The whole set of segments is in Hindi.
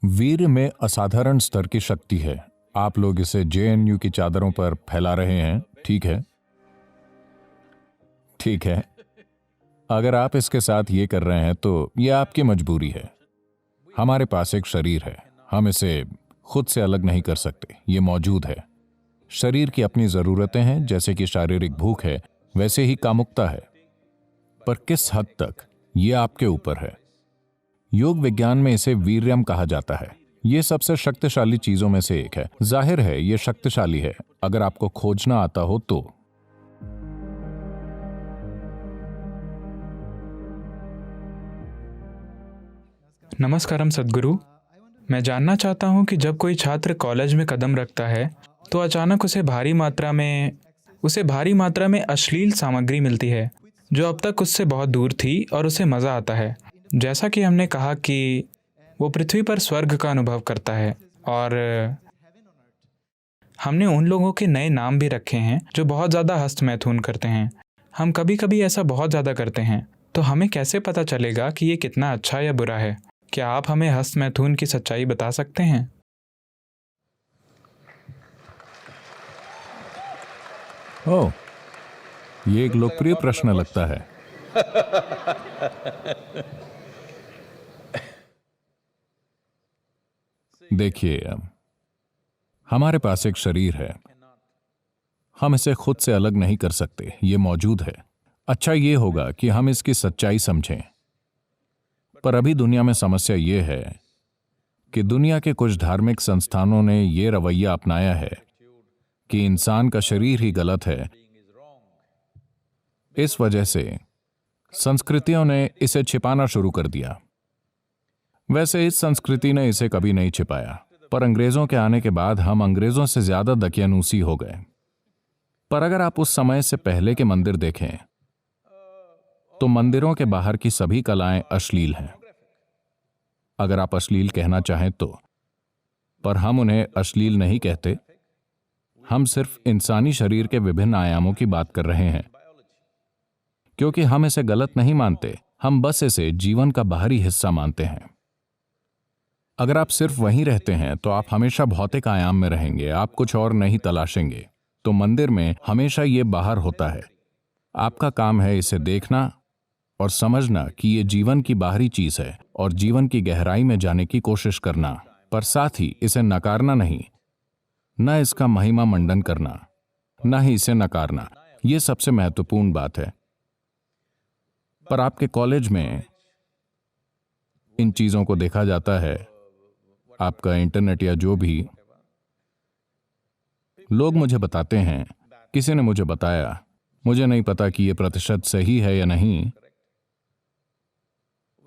वीर में असाधारण स्तर की शक्ति है। आप लोग इसे जेएनयू की चादरों पर फैला रहे हैं, ठीक है? ठीक है। अगर आप इसके साथ ये कर रहे हैं तो यह आपकी मजबूरी है। हमारे पास एक शरीर है, हम इसे खुद से अलग नहीं कर सकते। ये मौजूद है। शरीर की अपनी जरूरतें हैं, जैसे कि शारीरिक भूख है, वैसे ही कामुकता है। पर किस हद तक, यह आपके ऊपर है। योग विज्ञान में इसे वीर्यम कहा जाता है। यह सबसे शक्तिशाली चीजों में से एक है। जाहिर है यह शक्तिशाली है, अगर आपको खोजना आता हो तो। नमस्कारम सद्गुरु। मैं जानना चाहता हूं कि जब कोई छात्र कॉलेज में कदम रखता है तो अचानक उसे भारी मात्रा में अश्लील सामग्री मिलती है जो अब तक उससे बहुत दूर थी, और उसे मज़ा आता है। जैसा कि हमने कहा कि वो पृथ्वी पर स्वर्ग का अनुभव करता है, और हमने उन लोगों के नए नाम भी रखे हैं जो बहुत ज़्यादा हस्तमैथुन करते हैं। हम कभी कभी ऐसा बहुत ज़्यादा करते हैं, तो हमें कैसे पता चलेगा कि ये कितना अच्छा या बुरा है? क्या आप हमें हस्तमैथुन की सच्चाई बता सकते हैं? ओह, ये एक लोकप्रिय प्रश्न लगता है। देखिए, हमारे पास एक शरीर है, हम इसे खुद से अलग नहीं कर सकते। ये मौजूद है। अच्छा ये होगा कि हम इसकी सच्चाई समझें। पर अभी दुनिया में समस्या ये है कि दुनिया के कुछ धार्मिक संस्थानों ने यह रवैया अपनाया है कि इंसान का शरीर ही गलत है। इस वजह से संस्कृतियों ने इसे छिपाना शुरू कर दिया। वैसे इस संस्कृति ने इसे कभी नहीं छिपाया, पर अंग्रेजों के आने के बाद हम अंग्रेजों से ज्यादा दकियानूसी हो गए। पर अगर आप उस समय से पहले के मंदिर देखें तो मंदिरों के बाहर की सभी कलाएं अश्लील हैं, अगर आप अश्लील कहना चाहें तो। पर हम उन्हें अश्लील नहीं कहते। हम सिर्फ इंसानी शरीर के विभिन्न आयामों की बात कर रहे हैं, क्योंकि हम इसे गलत नहीं मानते, हम बस इसे जीवन का बाहरी हिस्सा मानते हैं। अगर आप सिर्फ वहीं रहते हैं तो आप हमेशा भौतिक आयाम में रहेंगे, आप कुछ और नहीं तलाशेंगे। तो मंदिर में हमेशा ये बाहर होता है। आपका काम है इसे देखना और समझना कि ये जीवन की बाहरी चीज है, और जीवन की गहराई में जाने की कोशिश करना, पर साथ ही इसे नकारना नहीं। न इसका महिमा मंडन करना, न ही इसे नकारना। यह सबसे महत्वपूर्ण बात है। पर आपके कॉलेज में इन चीजों को देखा जाता है, आपका इंटरनेट या जो भी। लोग मुझे बताते हैं, किसी ने मुझे बताया, मुझे नहीं पता कि यह प्रतिशत सही है या नहीं।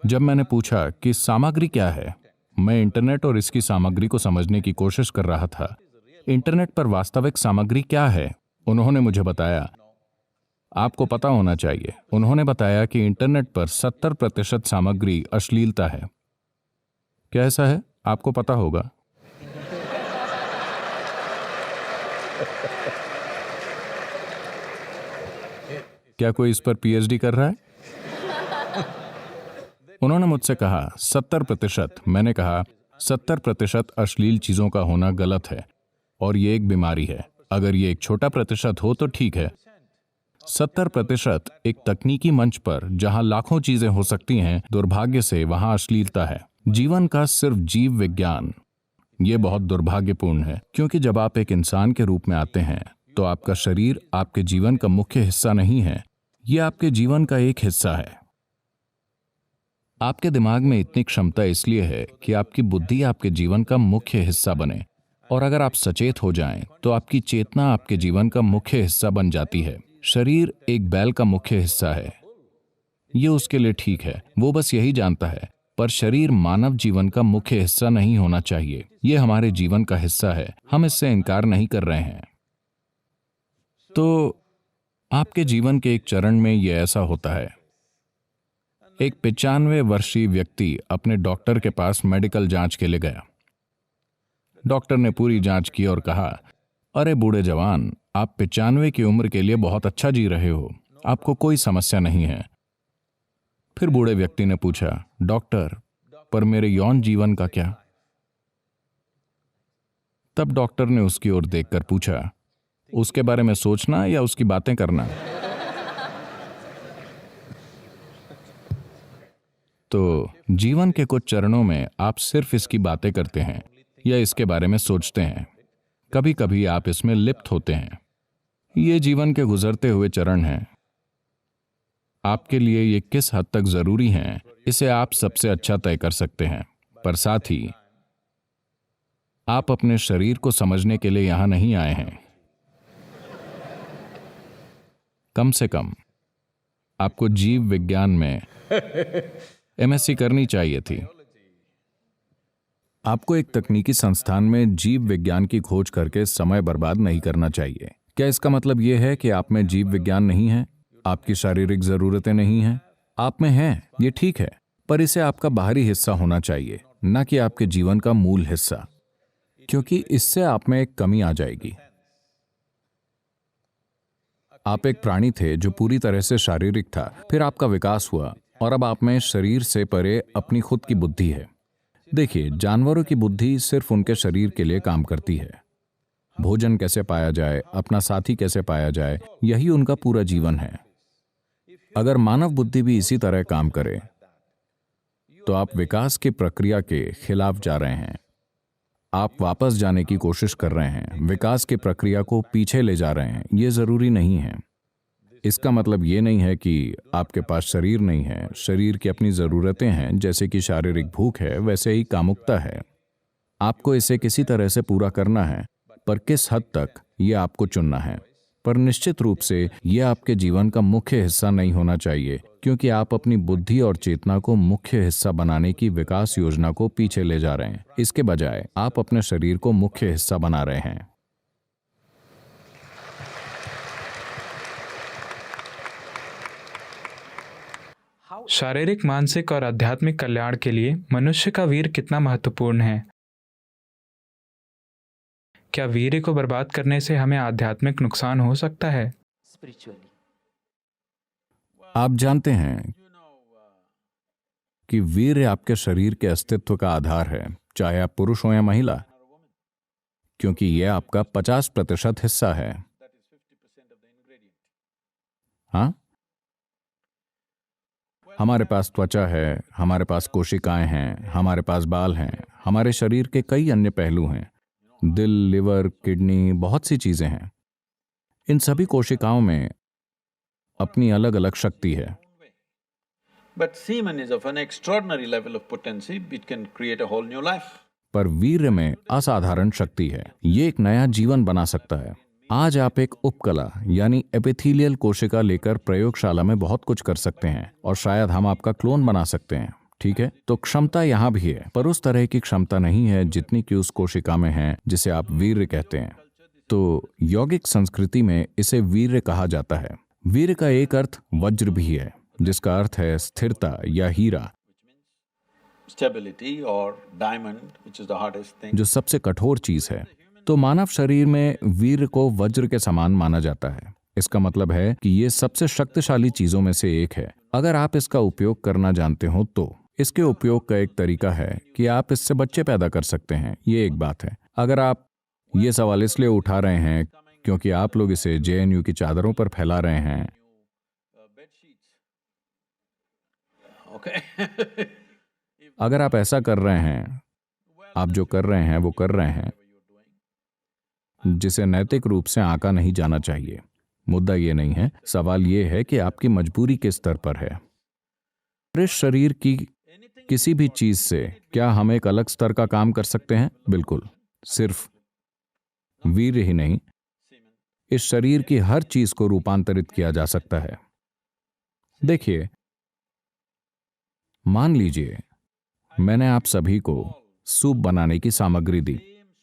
जब मैंने पूछा कि सामग्री क्या है, मैं इंटरनेट और इसकी सामग्री को समझने की कोशिश कर रहा था। इंटरनेट पर वास्तविक सामग्री क्या है? उन्होंने मुझे बताया, आपको पता होना चाहिए। उन्होंने बताया कि इंटरनेट पर 70% सामग्री अश्लीलता है। क्या ऐसा है? आपको पता होगा। क्या कोई इस पर पीएचडी कर रहा है? उन्होंने मुझसे कहा 70%। मैंने कहा 70% अश्लील चीजों का होना गलत है, और ये एक बीमारी है। अगर ये एक छोटा प्रतिशत हो तो ठीक है। 70% एक तकनीकी मंच पर जहां लाखों चीजें हो सकती हैं, दुर्भाग्य से वहां अश्लीलता है। जीवन का सिर्फ जीव विज्ञान, ये बहुत दुर्भाग्यपूर्ण है, क्योंकि जब आप एक इंसान के रूप में आते हैं तो आपका शरीर आपके जीवन का मुख्य हिस्सा नहीं है, यह आपके जीवन का एक हिस्सा है। आपके दिमाग में इतनी क्षमता इसलिए है कि आपकी बुद्धि आपके जीवन का मुख्य हिस्सा बने, और अगर आप सचेत हो जाएं तो आपकी चेतना आपके जीवन का मुख्य हिस्सा बन जाती है। शरीर एक बैल का मुख्य हिस्सा है, ये उसके लिए ठीक है, वो बस यही जानता है। पर शरीर मानव जीवन का मुख्य हिस्सा नहीं होना चाहिए। ये हमारे जीवन का हिस्सा है, हम इससे इनकार नहीं कर रहे हैं। तो आपके जीवन के एक चरण में यह ऐसा होता है। एक 95 वर्षीय व्यक्ति अपने डॉक्टर के पास मेडिकल जांच के लिए गया। डॉक्टर ने पूरी जांच की और कहा, अरे बूढ़े जवान, आप 95 की उम्र के लिए बहुत अच्छा जी रहे हो, आपको कोई समस्या नहीं है। फिर बूढ़े व्यक्ति ने पूछा, डॉक्टर, पर मेरे यौन जीवन का क्या? तब डॉक्टर ने उसकी ओर देखकर पूछा, उसके बारे में सोचना या उसकी बातें करना? तो जीवन के कुछ चरणों में आप सिर्फ इसकी बातें करते हैं या इसके बारे में सोचते हैं। कभी कभी आप इसमें लिप्त होते हैं। ये जीवन के गुजरते हुए चरण हैं। आपके लिए ये किस हद तक जरूरी हैं, इसे आप सबसे अच्छा तय कर सकते हैं। पर साथ ही आप अपने शरीर को समझने के लिए यहां नहीं आए हैं। कम से कम आपको जीव विज्ञान में एमएससी करनी चाहिए थी। आपको एक तकनीकी संस्थान में जीव विज्ञान की खोज करके समय बर्बाद नहीं करना चाहिए। क्या इसका मतलब यह है कि आप में जीव विज्ञान नहीं है, आपकी शारीरिक जरूरतें नहीं हैं? आप में हैं, ये ठीक है, पर इसे आपका बाहरी हिस्सा होना चाहिए, न कि आपके जीवन का मूल हिस्सा, क्योंकि इससे आप में एक कमी आ जाएगी। आप एक प्राणी थे जो पूरी तरह से शारीरिक था, फिर आपका विकास हुआ और अब आप में शरीर से परे अपनी खुद की बुद्धि है। देखिए, जानवरों की बुद्धि सिर्फ उनके शरीर के लिए काम करती है। भोजन कैसे पाया जाए, अपना साथी कैसे पाया जाए, यही उनका पूरा जीवन है। अगर मानव बुद्धि भी इसी तरह काम करे तो आप विकास की प्रक्रिया के खिलाफ जा रहे हैं। आप वापस जाने की कोशिश कर रहे हैं, विकास की प्रक्रिया को पीछे ले जा रहे हैं। यह जरूरी नहीं है। इसका मतलब यह नहीं है कि आपके पास शरीर नहीं है। शरीर की अपनी जरूरतें हैं, जैसे कि शारीरिक भूख है, वैसे ही कामुकता है। आपको इसे किसी तरह से पूरा करना है, पर किस हद तक यह आपको चुनना है। पर निश्चित रूप से यह आपके जीवन का मुख्य हिस्सा नहीं होना चाहिए, क्योंकि आप अपनी बुद्धि और चेतना को मुख्य हिस्सा बनाने की विकास योजना को पीछे ले जा रहे हैं। इसके बजाय आप अपने शरीर को मुख्य हिस्सा बना रहे हैं। शारीरिक, मानसिक और आध्यात्मिक कल्याण के लिए मनुष्य का वीर कितना महत्वपूर्ण है? क्या वीर्य को बर्बाद करने से हमें आध्यात्मिक नुकसान हो सकता है? आप जानते हैं कि वीर्य आपके शरीर के अस्तित्व का आधार है, चाहे आप पुरुष हो या महिला, क्योंकि यह आपका 50% हिस्सा है। हाँ, हमारे पास त्वचा है, हमारे पास कोशिकाएं हैं, हमारे पास बाल हैं, हमारे शरीर के कई अन्य पहलू हैं, दिल, लिवर, किडनी, बहुत सी चीजें हैं। इन सभी कोशिकाओं में अपनी अलग अलग शक्ति है। But semen is of an extraordinary level of potency, it can create a whole new life. पर वीर्य में असाधारण शक्ति है, ये एक नया जीवन बना सकता है। आज आप एक उपकला यानी एपिथेलियल कोशिका लेकर प्रयोगशाला में बहुत कुछ कर सकते हैं और शायद हम आपका क्लोन बना सकते हैं, ठीक है? तो क्षमता यहां भी है, पर उस तरह की क्षमता नहीं है जितनी कि उस कोशिका में है जिसे आप वीर्य कहते हैं। तो यौगिक संस्कृति में इसे वीर्य कहा जाता है। वीर्य का एक अर्थ वज्र भी है, जिसका अर्थ है स्थिरता या हीरा, Stability or diamond, which is the hardest thing. जो सबसे कठोर चीज है। तो मानव शरीर में वीर्य को वज्र के समान माना जाता है। इसका मतलब है कि ये सबसे शक्तिशाली चीजों में से एक है। अगर आप इसका उपयोग करना जानते हो तो इसके उपयोग का एक तरीका है कि आप इससे बच्चे पैदा कर सकते हैं। ये एक बात है। अगर आप ये सवाल इसलिए उठा रहे हैं क्योंकि आप लोग इसे जेएनयू की चादरों पर फैला रहे हैं, Okay. अगर आप ऐसा कर रहे हैं, आप जो कर रहे हैं वो कर रहे हैं, जिसे नैतिक रूप से आंका नहीं जाना चाहिए। मुद्दा ये नहीं है, सवाल ये है कि आपकी मजबूरी किस स्तर पर है। इस शरीर की किसी भी चीज से क्या हम एक अलग स्तर का काम कर सकते हैं? बिल्कुल। सिर्फ वीर्य ही नहीं, इस शरीर की हर चीज को रूपांतरित किया जा सकता है। देखिए, मान लीजिए मैंने आप सभी को सूप बनाने की सामग्री दी।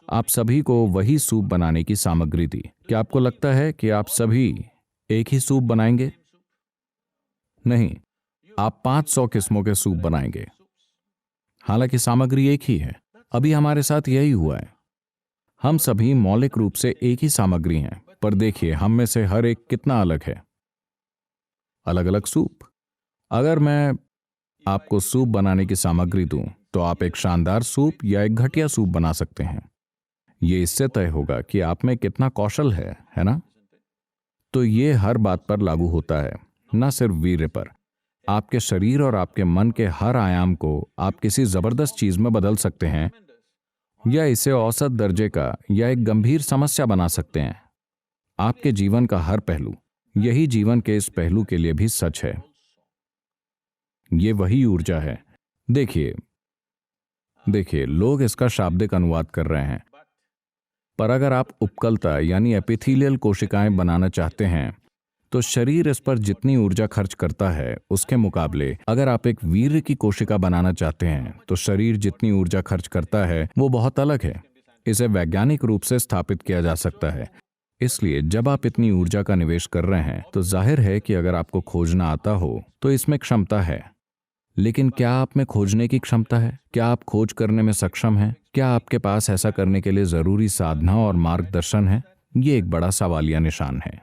आप सभी को वही सूप बनाने की सामग्री दी। क्या आपको लगता है कि आप सभी एक ही सूप बनाएंगे? नहीं, आप 500 किस्मों के सूप बनाएंगे, हालांकि सामग्री एक ही है। अभी हमारे साथ यही हुआ है। हम सभी मौलिक रूप से एक ही सामग्री हैं, पर देखिए हम में से हर एक कितना अलग है। अलग अलग सूप। अगर मैं आपको सूप बनाने की सामग्री दूं, तो आप एक शानदार सूप या एक घटिया सूप बना सकते हैं। ये इससे तय होगा कि आप में कितना कौशल है ना? तो ये हर बात पर लागू होता है, न सिर्फ वीर्य पर। आपके शरीर और आपके मन के हर आयाम को आप किसी जबरदस्त चीज में बदल सकते हैं या इसे औसत दर्जे का या एक गंभीर समस्या बना सकते हैं। आपके जीवन का हर पहलू, यही जीवन के इस पहलू के लिए भी सच है। ये वही ऊर्जा है। देखिए, लोग इसका शाब्दिक अनुवाद कर रहे हैं, पर अगर आप उपकलता यानी एपिथेलियल कोशिकाएं बनाना चाहते हैं तो शरीर इस पर जितनी ऊर्जा खर्च करता है उसके मुकाबले अगर आप एक वीर्य की कोशिका बनाना चाहते हैं तो शरीर जितनी ऊर्जा खर्च करता है वो बहुत अलग है। इसे वैज्ञानिक रूप से स्थापित किया जा सकता है। इसलिए जब आप इतनी ऊर्जा का निवेश कर रहे हैं तो जाहिर है कि अगर आपको खोजना आता हो तो इसमें क्षमता है। लेकिन क्या आप में खोजने की क्षमता है? क्या आप खोज करने में सक्षम हैं? क्या आपके पास ऐसा करने के लिए जरूरी साधना और मार्गदर्शन है? ये एक बड़ा सवालिया निशान है।